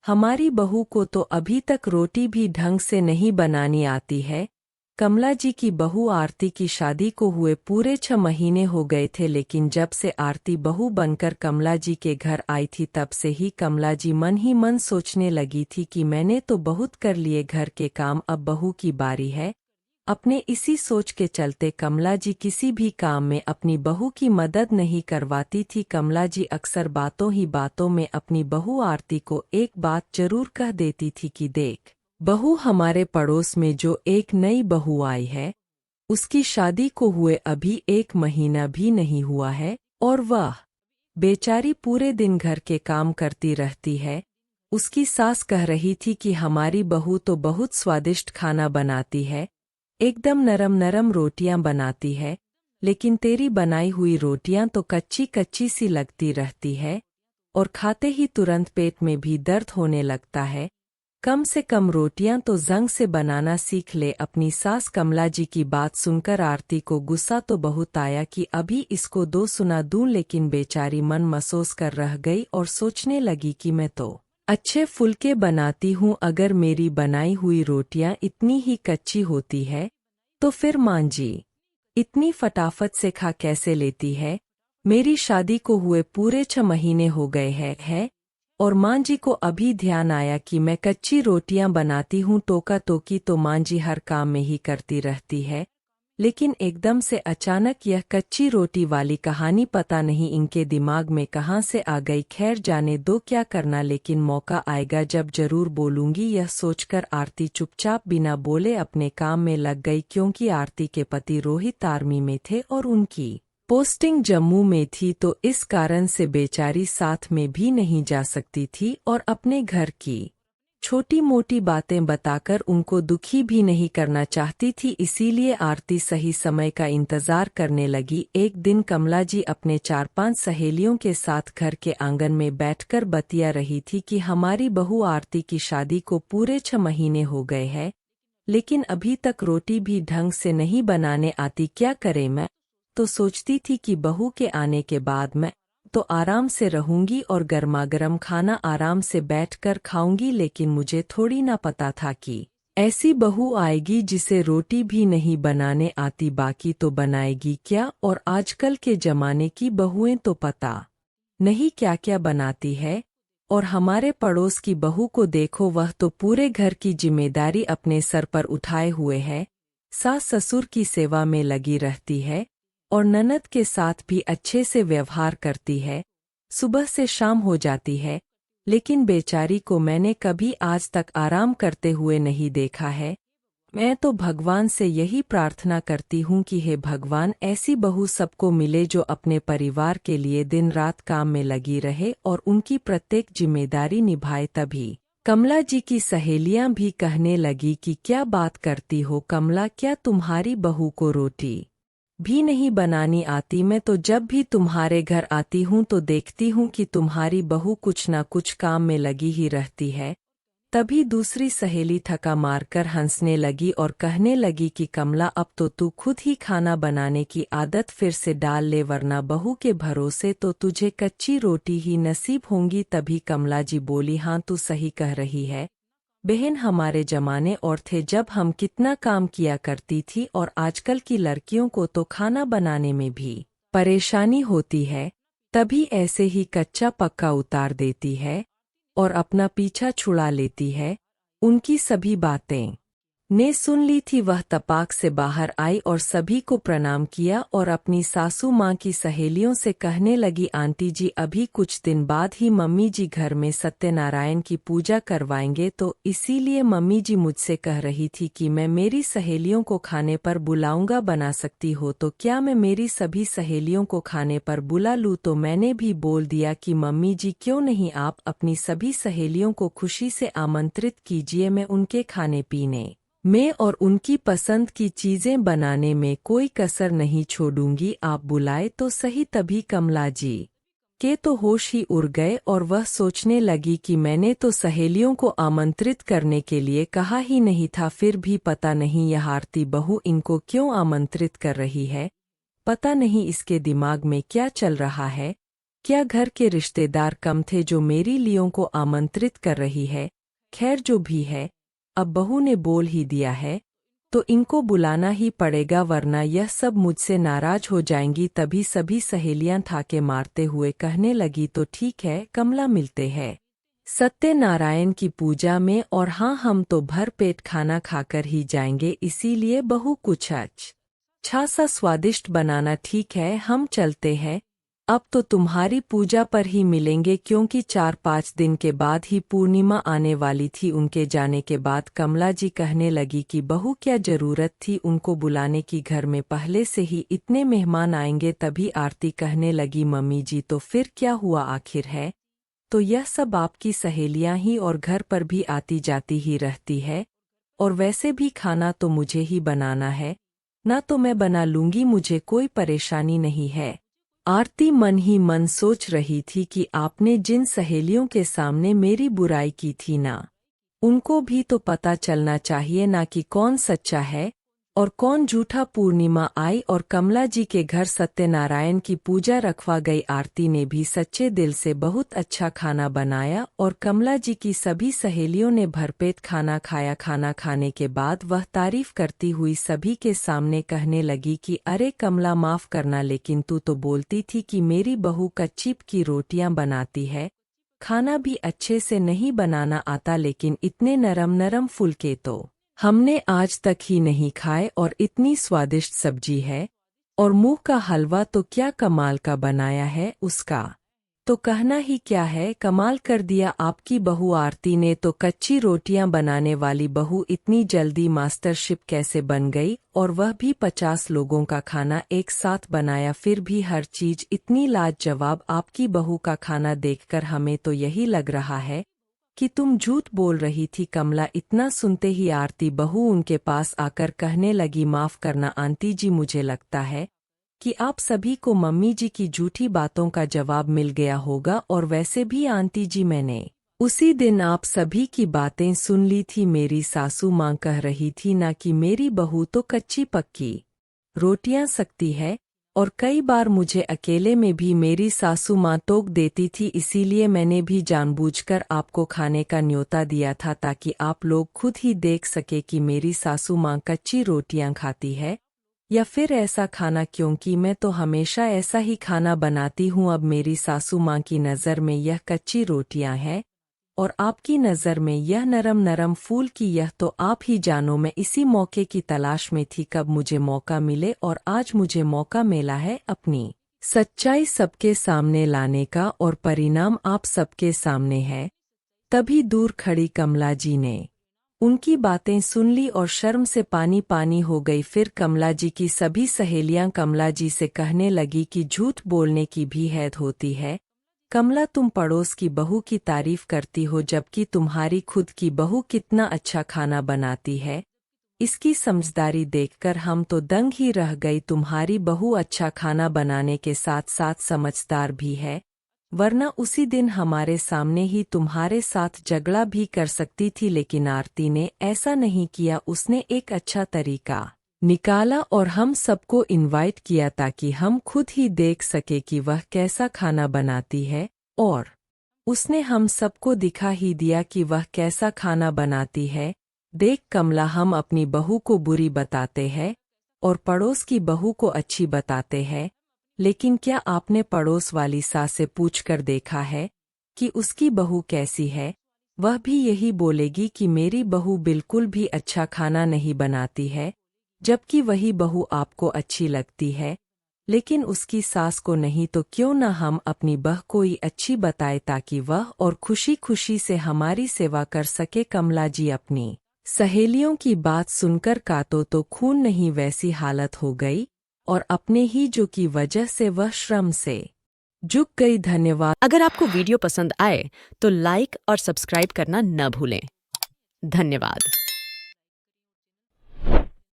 हमारी बहू को तो अभी तक रोटी भी ढंग से नहीं बनानी आती है। कमला जी की बहू आरती की शादी को हुए पूरे 6 महीने हो गए थे, लेकिन जब से आरती बहू बनकर कमला जी के घर आई थी तब से ही कमला जी मन ही मन सोचने लगी थी कि मैंने तो बहुत कर लिए घर के काम, अब बहू की बारी है। अपने इसी सोच के चलते कमला जी किसी भी काम में अपनी बहू की मदद नहीं करवाती थी। कमला जी अक्सर बातों ही बातों में अपनी बहू आरती को एक बात जरूर कह देती थी कि देख बहू, हमारे पड़ोस में जो एक नई बहू आई है उसकी शादी को हुए अभी 1 महीना भी नहीं हुआ है और वह बेचारी पूरे दिन घर के काम करती रहती है। उसकी सास कह रही थी कि हमारी बहू तो बहुत स्वादिष्ट खाना बनाती है, एकदम नरम नरम रोटियां बनाती है, लेकिन तेरी बनाई हुई रोटियां तो कच्ची कच्ची सी लगती रहती है और खाते ही तुरंत पेट में भी दर्द होने लगता है। कम से कम रोटियां तो जंग से बनाना सीख ले। अपनी सास कमला जी की बात सुनकर आरती को गुस्सा तो बहुत आया कि अभी इसको 2 सुना दूं, लेकिन बेचारी मन मसोस कर रह गई और सोचने लगी कि मैं तो अच्छे फुलके बनाती हूँ, अगर मेरी बनाई हुई रोटियां इतनी ही कच्ची होती है तो फिर माँ जी इतनी फटाफट से खा कैसे लेती है। मेरी शादी को हुए पूरे 6 महीने हो गए हैं और माँ जी को अभी ध्यान आया कि मैं कच्ची रोटियां बनाती हूँ। टोका टोकी तो माँ जी हर काम में ही करती रहती है, लेकिन एकदम से अचानक यह कच्ची रोटी वाली कहानी पता नहीं इनके दिमाग में कहाँ से आ गई। खैर जाने दो क्या करना, लेकिन मौका आएगा जब जरूर बोलूंगी, यह सोचकर आरती चुपचाप बिना बोले अपने काम में लग गई। क्योंकि आरती के पति रोहित आर्मी में थे और उनकी पोस्टिंग जम्मू में थी, तो इस कारण से बेचारी साथ में भी नहीं जा सकती थी और अपने घर की छोटी मोटी बातें बताकर उनको दुखी भी नहीं करना चाहती थी। इसीलिए आरती सही समय का इंतजार करने लगी। एक दिन कमला जी अपने 4-5 सहेलियों के साथ घर के आंगन में बैठकर बतिया रही थी कि हमारी बहू आरती की शादी को पूरे 6 महीने हो गए हैं, लेकिन अभी तक रोटी भी ढंग से नहीं बनाने आती, क्या करे। मैं तो सोचती थी कि बहू के आने के बाद मैं तो आराम से रहूंगी और गर्मागर्म खाना आराम से बैठकर खाऊंगी, लेकिन मुझे थोड़ी ना पता था कि ऐसी बहू आएगी जिसे रोटी भी नहीं बनाने आती, बाकी तो बनाएगी क्या। और आजकल के जमाने की बहुएं तो पता नहीं क्या क्या बनाती है। और हमारे पड़ोस की बहू को देखो, वह तो पूरे घर की जिम्मेदारी अपने सर पर उठाए हुए है, सास ससुर की सेवा में लगी रहती है और ननद के साथ भी अच्छे से व्यवहार करती है, सुबह से शाम हो जाती है, लेकिन बेचारी को मैंने कभी आज तक आराम करते हुए नहीं देखा है। मैं तो भगवान से यही प्रार्थना करती हूँ कि हे भगवान, ऐसी बहू सबको मिले जो अपने परिवार के लिए दिन रात काम में लगी रहे और उनकी प्रत्येक जिम्मेदारी निभाए। तभी कमला जी की सहेलियां भी कहने लगी कि क्या बात करती हो कमला, क्या तुम्हारी बहू को रोटी भी नहीं बनानी आती। मैं तो जब भी तुम्हारे घर आती हूँ तो देखती हूँ कि तुम्हारी बहू कुछ ना कुछ काम में लगी ही रहती है। तभी दूसरी सहेली थका मारकर हंसने लगी और कहने लगी कि कमला, अब तो तू खुद ही खाना बनाने की आदत फिर से डाल ले, वरना बहू के भरोसे तो तुझे कच्ची रोटी ही नसीब होंगी। तभी कमला जी बोली, हाँ तू सही कह रही है बहन, हमारे जमाने और थे जब हम कितना काम किया करती थी, और आजकल की लड़कियों को तो खाना बनाने में भी परेशानी होती है, तभी ऐसे ही कच्चा पक्का उतार देती है और अपना पीछा छुड़ा लेती है। उनकी सभी बातें ने सुन ली थी। वह तपाक से बाहर आई और सभी को प्रणाम किया और अपनी सासू माँ की सहेलियों से कहने लगी, आंटी जी अभी कुछ दिन बाद ही मम्मी जी घर में सत्यनारायण की पूजा करवाएंगे, तो इसीलिए मम्मी जी मुझसे कह रही थी कि मैं मेरी सहेलियों को खाने पर बुलाऊंगा, बना सकती हो तो क्या मैं मेरी सभी सहेलियों को खाने पर बुला लूँ। तो मैंने भी बोल दिया कि मम्मी जी क्यों नहीं, आप अपनी सभी सहेलियों को खुशी से आमंत्रित कीजिए, मैं उनके खाने पीने में और उनकी पसंद की चीजें बनाने में कोई कसर नहीं छोड़ूंगी, आप बुलाए तो सही। तभी कमला जी के तो होश ही उड़ गए और वह सोचने लगी कि मैंने तो सहेलियों को आमंत्रित करने के लिए कहा ही नहीं था, फिर भी पता नहीं यह आरती बहू इनको क्यों आमंत्रित कर रही है, पता नहीं इसके दिमाग में क्या चल रहा है। क्या घर के रिश्तेदार कम थे जो मेरी लियों को आमंत्रित कर रही है? खैर जो भी है, अब बहू ने बोल ही दिया है तो इनको बुलाना ही पड़ेगा, वरना यह सब मुझसे नाराज हो जाएंगी। तभी सभी सहेलियां ठाके मारते हुए कहने लगी, तो ठीक है कमला, मिलते हैं सत्यनारायण की पूजा में, और हाँ हम तो भर पेट खाना खाकर ही जाएंगे, इसीलिए बहू कुछ अच्छा सा स्वादिष्ट बनाना। ठीक है हम चलते हैं, अब तो तुम्हारी पूजा पर ही मिलेंगे, क्योंकि 4-5 दिन के बाद ही पूर्णिमा आने वाली थी। उनके जाने के बाद कमला जी कहने लगी कि बहू क्या जरूरत थी उनको बुलाने की, घर में पहले से ही इतने मेहमान आएंगे। तभी आरती कहने लगी, मम्मी जी तो फिर क्या हुआ, आखिर है तो यह सब आपकी सहेलियां ही और घर पर भी आती जाती ही रहती है, और वैसे भी खाना तो मुझे ही बनाना है ना, तो मैं बना लूंगी, मुझे कोई परेशानी नहीं है। आरती मन ही मन सोच रही थी कि आपने जिन सहेलियों के सामने मेरी बुराई की थी ना, उनको भी तो पता चलना चाहिए ना कि कौन सच्चा है और कौन झूठा। पूर्णिमा आई और कमला जी के घर सत्यनारायण की पूजा रखवा गई। आरती ने भी सच्चे दिल से बहुत अच्छा खाना बनाया और कमला जी की सभी सहेलियों ने भरपेट खाना खाया। खाना खाने के बाद वह तारीफ करती हुई सभी के सामने कहने लगी कि अरे कमला, माफ करना, लेकिन तू तो बोलती थी कि मेरी बहू कच्ची की रोटियां बनाती है, खाना भी अच्छे से नहीं बनाना आता, लेकिन इतने नरम नरम फुलके तो हमने आज तक ही नहीं खाए, और इतनी स्वादिष्ट सब्जी है, और मुंह का हलवा तो क्या कमाल का बनाया है, उसका तो कहना ही क्या है, कमाल कर दिया आपकी बहू। आरती ने तो कच्ची रोटियां बनाने वाली बहू इतनी जल्दी मास्टरशेफ कैसे बन गई, और वह भी 50 लोगों का खाना एक साथ बनाया, फिर भी हर चीज इतनी लाजवाब। आपकी बहू का खाना देखकर हमें तो यही लग रहा है कि तुम झूठ बोल रही थी। कमला इतना सुनते ही आरती बहू उनके पास आकर कहने लगी, माफ करना आंटी जी, मुझे लगता है कि आप सभी को मम्मी जी की झूठी बातों का जवाब मिल गया होगा, और वैसे भी आंटी जी, मैंने उसी दिन आप सभी की बातें सुन ली थी। मेरी सासू माँ कह रही थी ना कि मेरी बहू तो कच्ची पक्की रोटियां सकती है, और कई बार मुझे अकेले में भी मेरी सासू माँ टोक देती थी, इसीलिए मैंने भी जानबूझकर आपको खाने का न्योता दिया था, ताकि आप लोग खुद ही देख सके कि मेरी सासू माँ कच्ची रोटियां खाती है या फिर ऐसा खाना, क्योंकि मैं तो हमेशा ऐसा ही खाना बनाती हूँ। अब मेरी सासू माँ की नज़र में यह कच्ची रोटियां हैं, और आपकी नज़र में यह नरम नरम फूल की, यह तो आप ही जानो। मैं इसी मौके की तलाश में थी, कब मुझे मौका मिले, और आज मुझे मौका मिला है अपनी सच्चाई सबके सामने लाने का, और परिणाम आप सबके सामने है। तभी दूर खड़ी कमला जी ने उनकी बातें सुन ली और शर्म से पानी पानी हो गई। फिर कमला जी की सभी सहेलियां कमला जी से कहने लगी कि झूठ बोलने की भी हैद होती है। कमला, तुम पड़ोस की बहू की तारीफ करती हो, जबकि तुम्हारी खुद की बहू कितना अच्छा खाना बनाती है। इसकी समझदारी देखकर हम तो दंग ही रह गई। तुम्हारी बहू अच्छा खाना बनाने के साथ साथ समझदार भी है, वरना उसी दिन हमारे सामने ही तुम्हारे साथ झगड़ा भी कर सकती थी, लेकिन आरती ने ऐसा नहीं किया। उसने एक अच्छा तरीका निकाला और हम सबको इनवाइट किया, ताकि हम खुद ही देख सके कि वह कैसा खाना बनाती है, और उसने हम सबको दिखा ही दिया कि वह कैसा खाना बनाती है। देख कमला, हम अपनी बहू को बुरी बताते हैं और पड़ोस की बहू को अच्छी बताते हैं, लेकिन क्या आपने पड़ोस वाली सास से पूछकर देखा है कि उसकी बहू कैसी है? वह भी यही बोलेगी कि मेरी बहू बिल्कुल भी अच्छा खाना नहीं बनाती है, जबकि वही बहू आपको अच्छी लगती है, लेकिन उसकी सास को नहीं। तो क्यों न हम अपनी बहू को ही अच्छी बताए, ताकि वह और खुशी खुशी से हमारी सेवा कर सके। कमला जी अपनी सहेलियों की बात सुनकर कातो तो खून नहीं वैसी हालत हो गई, और अपने ही जो की वजह से वह श्रम से झुक गई। धन्यवाद। अगर आपको वीडियो पसंद आए तो लाइक और सब्सक्राइब करना न भूलें। धन्यवाद।